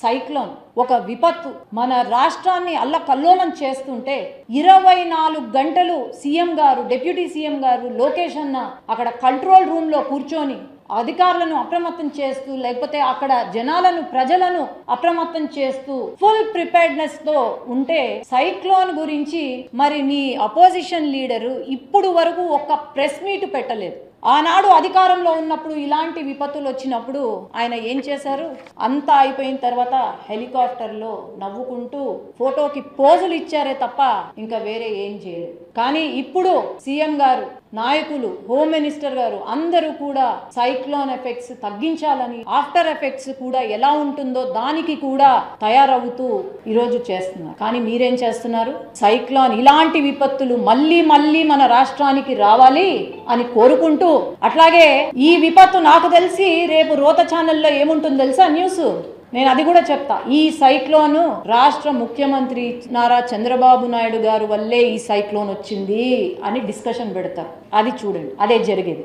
Cyclone ఒక విపత్తు మన రాష్ట్రాన్ని అల్లకల్లోలం చేస్తుంటే 24 గంటలు సీఎం గారు, డిప్యూటీ సీఎం గారు లోకేష్ అన్న అక్కడ కంట్రోల్ రూమ్ లో కూర్చొని అధికారులను అప్రమత్తం చేస్తూ, లేకపోతే అక్కడ జనాలను, ప్రజలను అప్రమత్తం చేస్తూ ఫుల్ ప్రిపేర్డ్నెస్ తో ఉంటే సైక్లోన్ గురించి మరి నీ అపోజిషన్ లీడరు ఇప్పుడు వరకు ఒక్క ప్రెస్ మీట్ పెట్టలేదు. ఆనాడు అధికారంలో ఉన్నప్పుడు ఇలాంటి విపత్తులు వచ్చినప్పుడు ఆయన ఏం చేశారు? అంతా అయిపోయిన తర్వాత హెలికాప్టర్లో నవ్వుకుంటూ ఫోటోకి పోజులు ఇచ్చారే తప్ప ఇంకా వేరే ఏం చేయలేదు. కానీ ఇప్పుడు సీఎం గారు, నాయకులు, హోమ్ మినిస్టర్ గారు అందరూ కూడా సైక్లోన్ ఎఫెక్ట్స్ తగ్గించాలని, ఆఫ్టర్ ఎఫెక్ట్స్ కూడా ఎలా ఉంటుందో దానికి కూడా తయారవుతూ ఈరోజు చేస్తున్నారు. కానీ మీరేం చేస్తున్నారు? సైక్లోన్ ఇలాంటి విపత్తులు మళ్ళీ మళ్ళీ మన రాష్ట్రానికి రావాలి అని కోరుకుంటూ, అట్లాగే ఈ విపత్తు నాకు తెలిసి రేపు రోత ఛానల్లో ఏముంటుందో తెలుసా న్యూస్, నేను అది కూడా చెప్తా. ఈ సైక్లోన్ రాష్ట్ర ముఖ్యమంత్రి నారా చంద్రబాబు నాయుడు గారు వల్లే ఈ సైక్లోన్ వచ్చింది అని డిస్కషన్ పెడతారు. అది చూడండి, అదే జరిగేది.